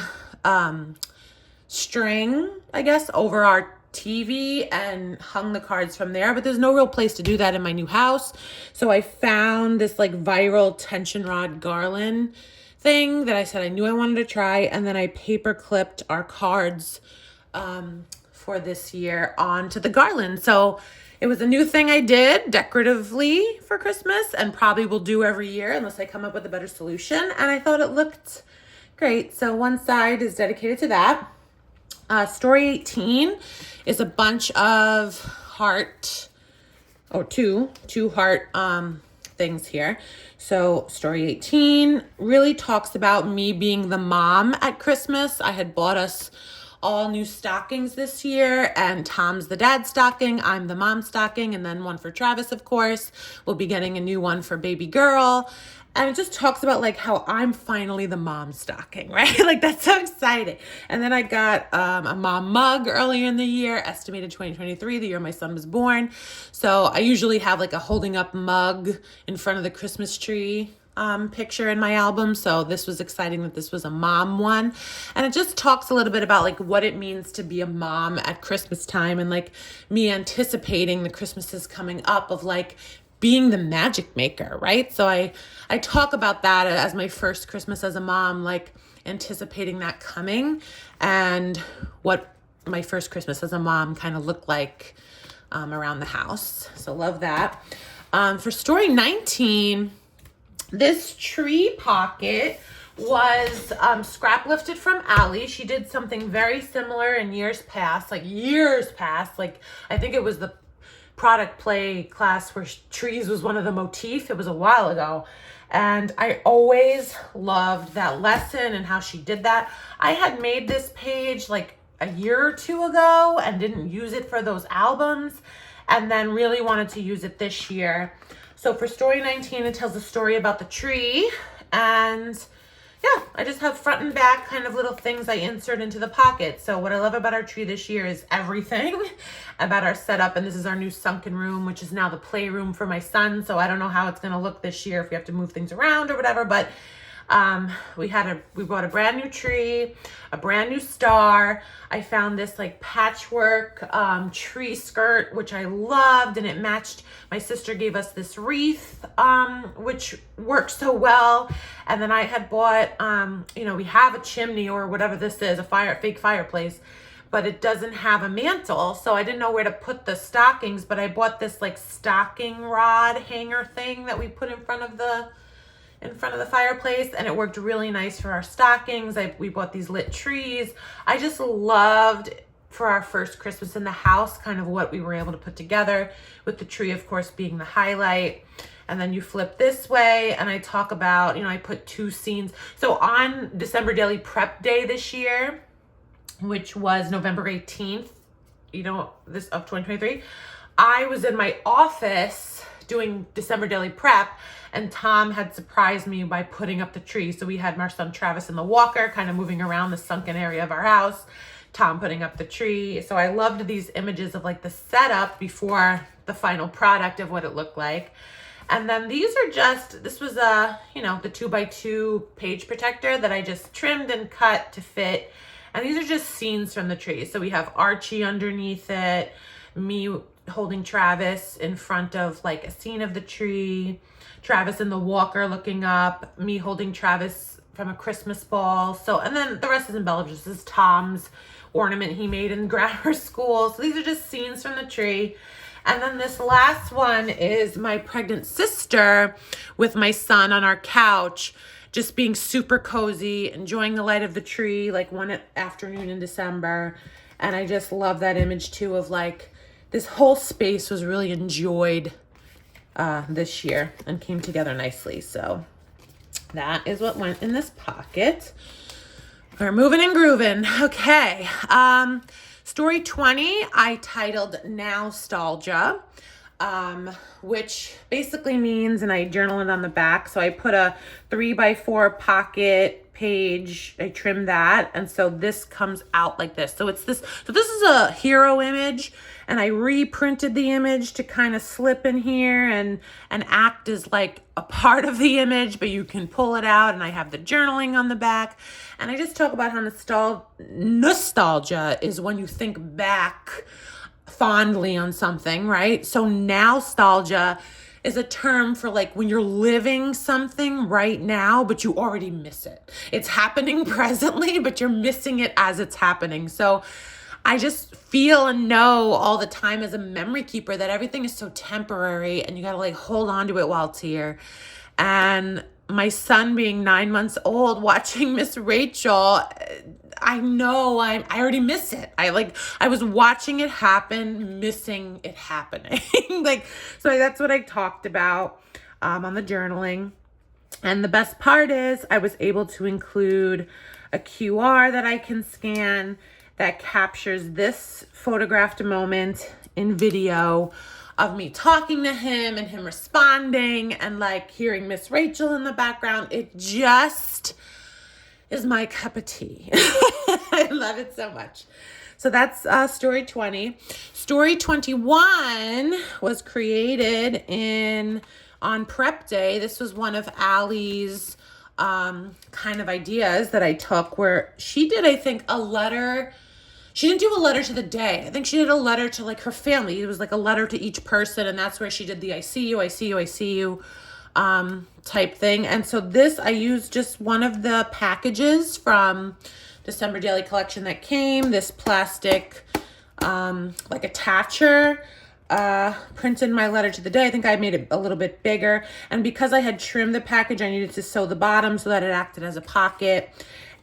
string, I guess, over our TV and hung the cards from there, but there's no real place to do that in my new house. So I found this like viral tension rod garland thing that I said I knew I wanted to try, and then I paper clipped our cards for this year onto the garland. So it was a new thing I did decoratively for Christmas, and probably will do every year unless I come up with a better solution. And I thought it looked great. So one side is dedicated to that. Story 18 is a bunch of two heart things here. So story 18 really talks about me being the mom at Christmas. I had bought us all new stockings this year, and Tom's the dad stocking, I'm the mom stocking, and then one for Travis, of course. We'll be getting a new one for baby girl. And it just talks about like how I'm finally the mom stocking, right? Like that's so exciting. And then I got a mom mug earlier in the year, estimated 2023, the year my son was born. So I usually have like a holding up mug in front of the Christmas tree picture in my album. So this was exciting that this was a mom one. And it just talks a little bit about like what it means to be a mom at Christmas time, and like me anticipating the Christmases coming up of like being the magic maker, right? So I talk about that as my first Christmas as a mom, like anticipating that coming, and what my first Christmas as a mom kind of looked like around the house. So love that. For story 19, this tree pocket was scrap lifted from Allie. She did something very similar in years past. Like I think it was the product play class where trees was one of the motif. It was a while ago. And I always loved that lesson and how she did that. I had made this page like a year or two ago and didn't use it for those albums, and then really wanted to use it this year. So for story 19, it tells a story about the tree, and yeah, I just have front and back kind of little things I insert into the pocket. So what I love about our tree this year is everything about our setup. And this is our new sunken room, which is now the playroom for my son. So I don't know how it's going to look this year if we have to move things around or whatever, but we bought a brand new tree, a brand new star. I found this like patchwork tree skirt, which I loved, and it matched. My sister gave us this wreath, which works so well. And then I had bought, we have a chimney or whatever this is, fake fireplace, but it doesn't have a mantle. So I didn't know where to put the stockings, but I bought this like stocking rod hanger thing that we put in front of the fireplace, and it worked really nice for our stockings. We bought these lit trees. I just loved, for our first Christmas in the house, kind of what we were able to put together, with the tree, of course, being the highlight. And then you flip this way, and I talk about, I put 2 scenes. So on December Daily Prep Day this year, which was November 18th, this of 2023, I was in my office doing December Daily Prep, and Tom had surprised me by putting up the tree. So we had our son Travis in the walker, kind of moving around the sunken area of our house, Tom putting up the tree. So I loved these images of like the setup before the final product of what it looked like. And then these are just, this was the 2x2 page protector that I just trimmed and cut to fit. And these are just scenes from the tree. So we have Archie underneath it, me holding Travis in front of like a scene of the tree, Travis in the walker looking up, me holding Travis from a Christmas ball. So, and then the rest is embellished. This is Tom's ornament he made in grammar school. So these are just scenes from the tree. And then this last one is my pregnant sister with my son on our couch, just being super cozy, enjoying the light of the tree, like one afternoon in December. And I just love that image too of like, this whole space was really enjoyed this year and came together nicely. So that is what went in this pocket. We're moving and grooving. Okay. Story 20, I titled Nostalgia, which basically means, and I journal it on the back. So I put a 3x4 pocket page. I trimmed that. And so this comes out like this. So this is a hero image, and I reprinted the image to kind of slip in here and act as like a part of the image, but you can pull it out, and I have the journaling on the back. And I just talk about how nostalgia is when you think back fondly on something, right? So nostalgia is a term for like when you're living something right now, but you already miss it. It's happening presently, but you're missing it as it's happening. So I just feel and know all the time as a memory keeper that everything is so temporary, and you got to like hold on to it while it's here. And my son being 9 months old, watching Miss Rachel, I know I already miss it. I was watching it happen, missing it happening. So that's what I talked about on the journaling. And the best part is I was able to include a QR that I can scan that captures this photographed moment in video of me talking to him and him responding and like hearing Miss Rachel in the background. It just is my cup of tea. I love it so much. So that's story 20. Story 21 was created on prep day. This was one of Allie's kind of ideas that I took, where she did, I think, a letter. She didn't do a letter to the day. I think she did a letter to like her family. It was like a letter to each person. And that's where she did the I see you type thing. And so I used just one of the packages from December Daily Collection that came, this plastic like attacher, printed my letter to the day. I think I made it a little bit bigger. And because I had trimmed the package, I needed to sew the bottom so that it acted as a pocket.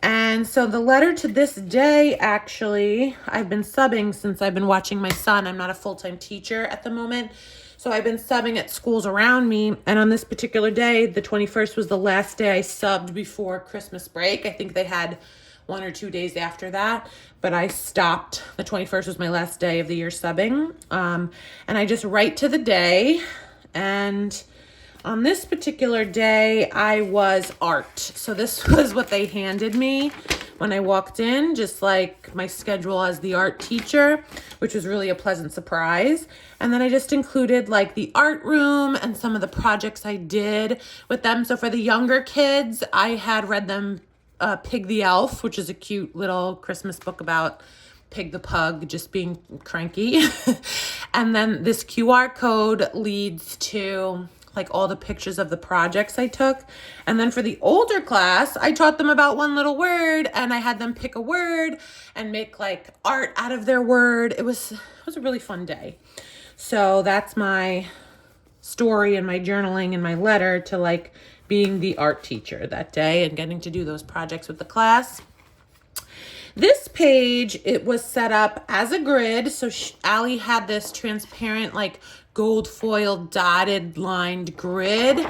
And so the letter to this day, actually, I've been subbing since I've been watching my son. I'm not a full-time teacher at the moment. So I've been subbing at schools around me. And on this particular day, the 21st was the last day I subbed before Christmas break. I think they had 1 or 2 days after that, but I stopped. The 21st was my last day of the year subbing. And I just write to the day. And on this particular day, I was art. So this was what they handed me when I walked in, just like my schedule as the art teacher, which was really a pleasant surprise. And then I just included like the art room and some of the projects I did with them. So for the younger kids, I had read them Pig the Elf, which is a cute little Christmas book about Pig the Pug just being cranky. And then this QR code leads to like all the pictures of the projects I took. And then for the older class, I taught them about one little word, and I had them pick a word and make like art out of their word. It was a really fun day. So that's my story and my journaling and my letter to like being the art teacher that day and getting to do those projects with the class. This page, it was set up as a grid. So Allie had this transparent, like gold foil dotted lined grid.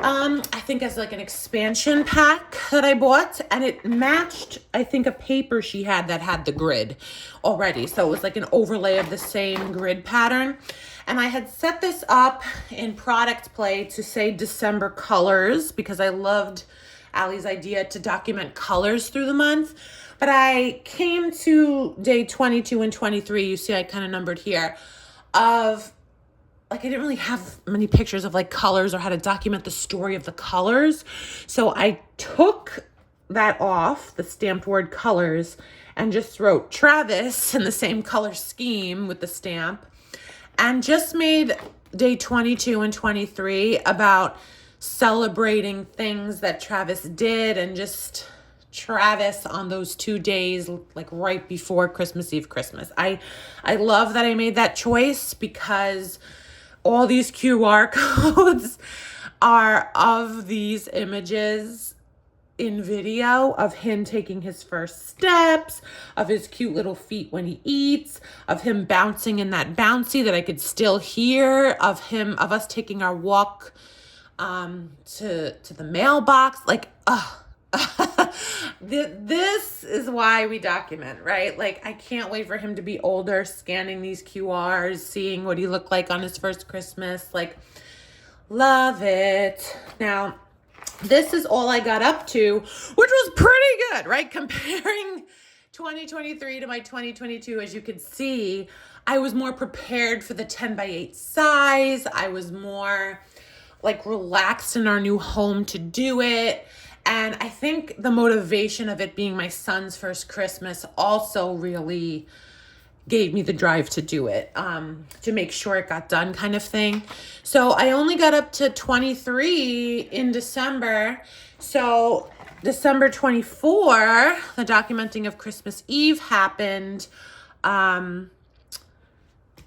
I think as like an expansion pack that I bought, and it matched, I think, a paper she had that had the grid already. So it was like an overlay of the same grid pattern. And I had set this up in product play to say December colors because I loved Allie's idea to document colors through the month. But I came to day 22 and 23, you see I kind of numbered here, of like, I didn't really have many pictures of like colors or how to document the story of the colors. So I took that off, the stamped word colors, and just wrote Travis in the same color scheme with the stamp, and just made day 22 and 23 about celebrating things that Travis did, and just Travis on those 2 days, like right before Christmas Eve, Christmas. I love that I made that choice, because all these QR codes are of these images in video of him taking his first steps, of his cute little feet when he eats, of him bouncing in that bouncy that I could still hear, of us taking our walk to the mailbox. Like, this is why we document, right? Like, I can't wait for him to be older, scanning these QRs, seeing what he looked like on his first Christmas. Like, love it. Now, this is all I got up to, which was pretty good, right? Comparing 2023 to my 2022, as you can see, I was more prepared for the 10x8 size. I was more like relaxed in our new home to do it. And I think the motivation of it being my son's first Christmas also really gave me the drive to do it, to make sure it got done, kind of thing. So I only got up to 23 in December. So December 24, the documenting of Christmas Eve happened in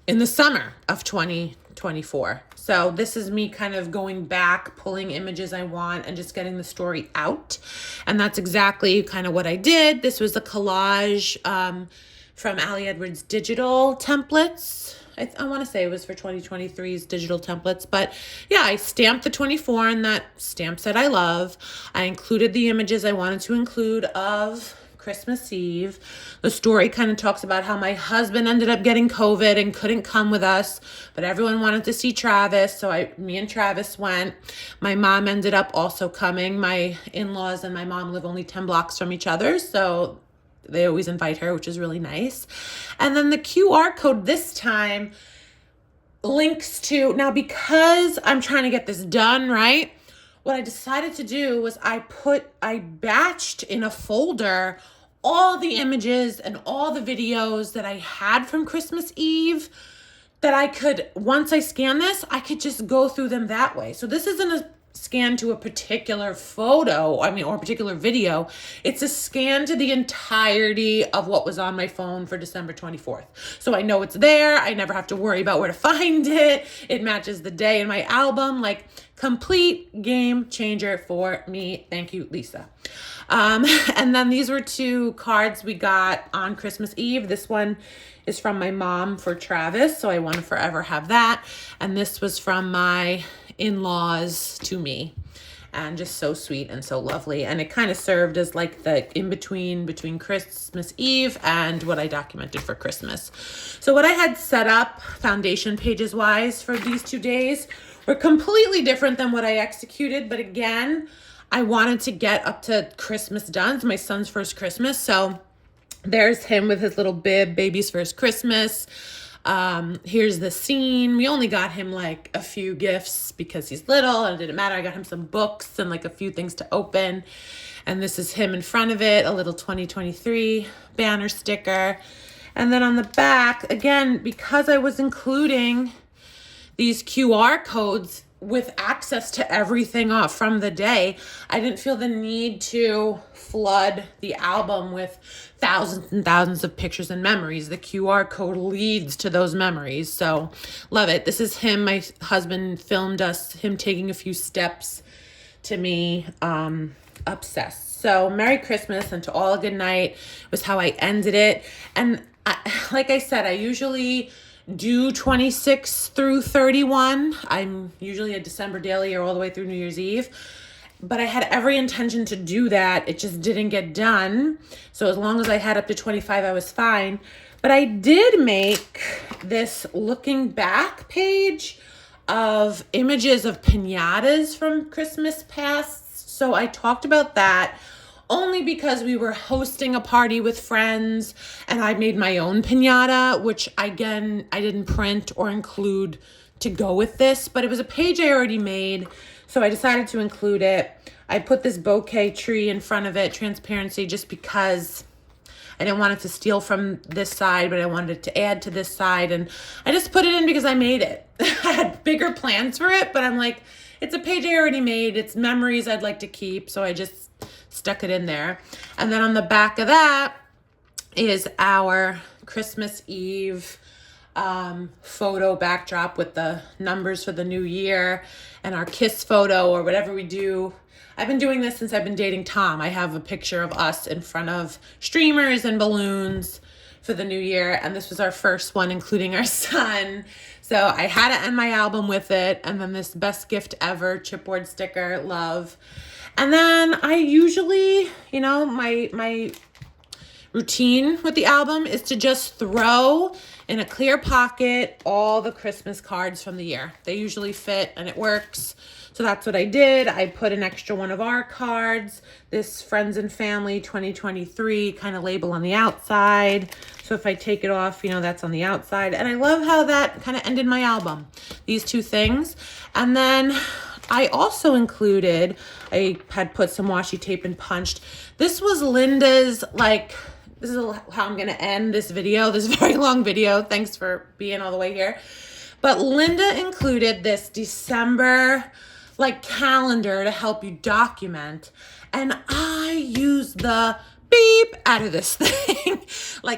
the summer of 2024. So this is me kind of going back, pulling images I want, and just getting the story out. And that's exactly kind of what I did. This was a collage from Ali Edwards' digital templates. I want to say it was for 2023's digital templates. But yeah, I stamped the 24 in that stamp set I love. I included the images I wanted to include of Christmas Eve. The story kind of talks about how my husband ended up getting COVID and couldn't come with us, but everyone wanted to see Travis, so me and Travis went. My mom ended up also coming. My in-laws and my mom live only 10 blocks from each other, so they always invite her, which is really nice. And then the QR code this time links to, now because I'm trying to get this done, right? What I decided to do was I batched in a folder all the images and all the videos that I had from Christmas Eve, that I could, once I scan this, I could just go through them that way. So this isn't a scan to a particular photo, or a particular video. It's a scan to the entirety of what was on my phone for December 24th. So I know it's there. I never have to worry about where to find it. It matches the day in my album. Like, complete game changer for me. Thank you, Lisa. And then these were 2 cards we got on Christmas Eve. This one is from my mom for Travis, so I want to forever have that. And this was from my in-laws to me, and just so sweet and so lovely. And it kind of served as like the in-between between Christmas Eve and what I documented for Christmas. So what I had set up foundation pages wise for these 2 days were completely different than what I executed. But again, I wanted to get up to Christmas done. It's my son's first Christmas. So there's him with his little bib, baby's first Christmas. Here's the scene. We only got him like a few gifts because he's little and it didn't matter. I got him some books and like a few things to open. And this is him in front of it, a little 2023 banner sticker. And then on the back, again, because I was including these QR codes with access to everything off from the day, I didn't feel the need to flood the album with thousands and thousands of pictures and memories. The QR code leads to those memories. So love it. This is him. My husband filmed him taking a few steps to me. Obsessed. So Merry Christmas and to all a good night was how I ended it. And like I said, I usually do 26 through 31. I'm usually a December daily or all the way through New Year's Eve. But I had every intention to do that. It just didn't get done. So as long as I had up to 25, I was fine. But I did make this looking back page of images of piñatas from Christmas past. So I talked about that only because we were hosting a party with friends and I made my own piñata, which again, I didn't print or include to go with this, but it was a page I already made, so I decided to include it. I put this bouquet tree in front of it, transparency, just because I didn't want it to steal from this side, but I wanted it to add to this side. And I just put it in because I made it. I had bigger plans for it, but I'm like, it's a page I already made. It's memories I'd like to keep. So I just stuck it in there. And then on the back of that is our Christmas Eve photo backdrop with the numbers for the new year and our kiss photo or whatever we do. I've been doing this since I've been dating Tom. I have a picture of us in front of streamers and balloons for the new year. And this was our first one, including our son. So I had to end my album with it. And then this best gift ever chipboard sticker, love. And then I usually, my routine with the album is to just throw in a clear pocket all the Christmas cards from the year. They usually fit and it works. So that's what I did. I put an extra one of our cards, this Friends and Family 2023 kind of label on the outside. So if I take it off, that's on the outside. And I love how that kind of ended my album, these two things. And then I also included, I had put some washi tape and punched. This was Linda's, this is how I'm going to end this video, this very long video. Thanks for being all the way here. But Linda included this December calendar to help you document. And I used the beep out of this thing,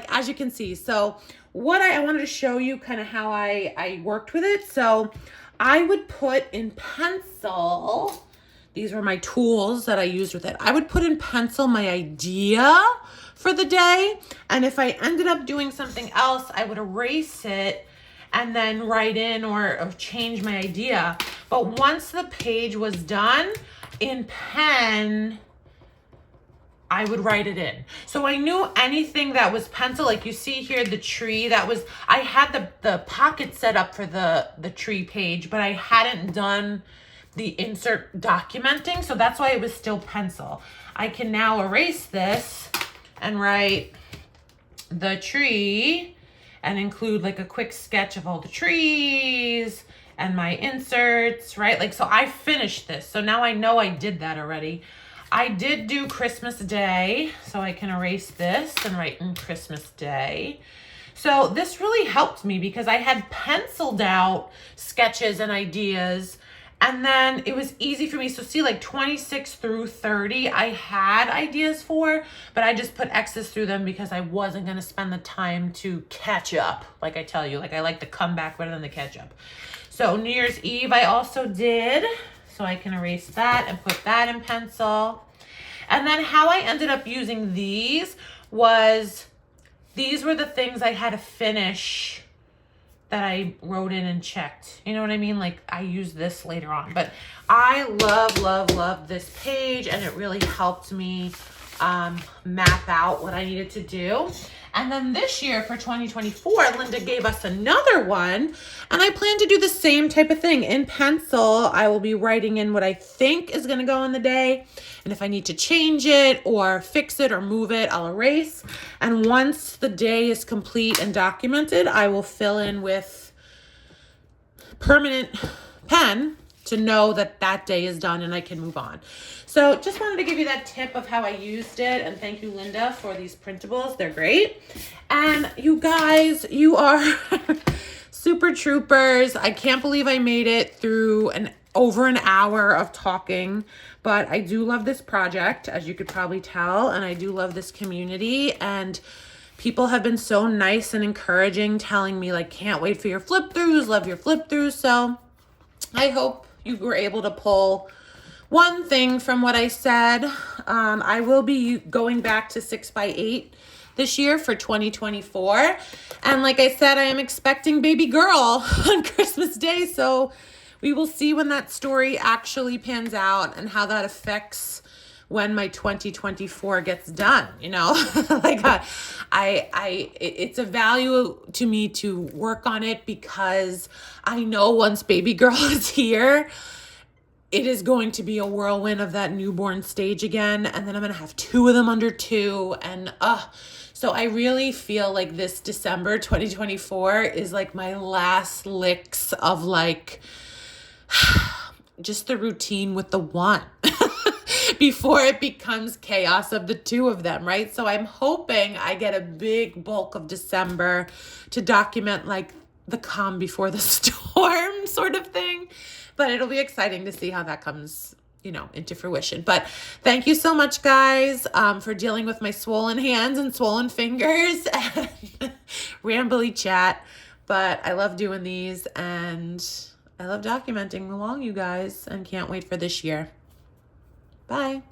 as you can see. So what I wanted to show you kind of how I worked with it. So I would put in pencil, these were my tools that I used with it. I would put in pencil my idea for the day. And if I ended up doing something else, I would erase it and then write in or change my idea. But once the page was done, in pen, I would write it in. So I knew anything that was pencil, like you see here, the tree, I had the pocket set up for the tree page, but I hadn't done the insert documenting, so that's why it was still pencil. I can now erase this and write the tree and include a quick sketch of all the trees and my inserts, right? So I finished this. So now I know I did that already. I did do Christmas Day, so I can erase this and write in Christmas Day. So this really helped me because I had penciled out sketches and ideas, and then it was easy for me. So see, 26 through 30, I had ideas for, but I just put X's through them because I wasn't going to spend the time to catch up. Like I tell you, I like the comeback better than the catch up. So New Year's Eve, I also did. So I can erase that and put that in pencil. And then how I ended up using these was, these were the things I had to finish that I wrote in and checked. You know what I mean? I use this later on. But I love, love, love this page, and it really helped me map out what I needed to do. And then this year for 2024, Linda gave us another one, and I plan to do the same type of thing. In pencil, I will be writing in what I think is going to go in the day. And if I need to change it or fix it or move it, I'll erase. And once the day is complete and documented, I will fill in with permanent pen to know that that day is done and I can move on. So just wanted to give you that tip of how I used it. And thank you, Linda, for these printables. They're great. And you guys, you are super troopers. I can't believe I made it through over an hour of talking, but I do love this project, as you could probably tell. And I do love this community, and people have been so nice and encouraging, telling me can't wait for your flip throughs, love your flip throughs. So I hope you were able to pull one thing from what I said. I will be going back to 6x8 this year for 2024. And like I said, I am expecting baby girl on Christmas Day. So we will see when that story actually pans out and how that affects when my 2024 gets done, it's a value to me to work on it, because I know once baby girl is here, it is going to be a whirlwind of that newborn stage again. And then I'm going to have two of them under 2, and So I really feel like this December 2024 is like my last licks of like just the routine with the one before it becomes chaos of the two of them, right? So I'm hoping I get a big bulk of December to document like the calm before the storm sort of thing. But it'll be exciting to see how that comes, into fruition. But thank you so much, guys, for dealing with my swollen hands and swollen fingers and rambly chat. But I love doing these, and I love documenting along you guys, and can't wait for this year. Bye.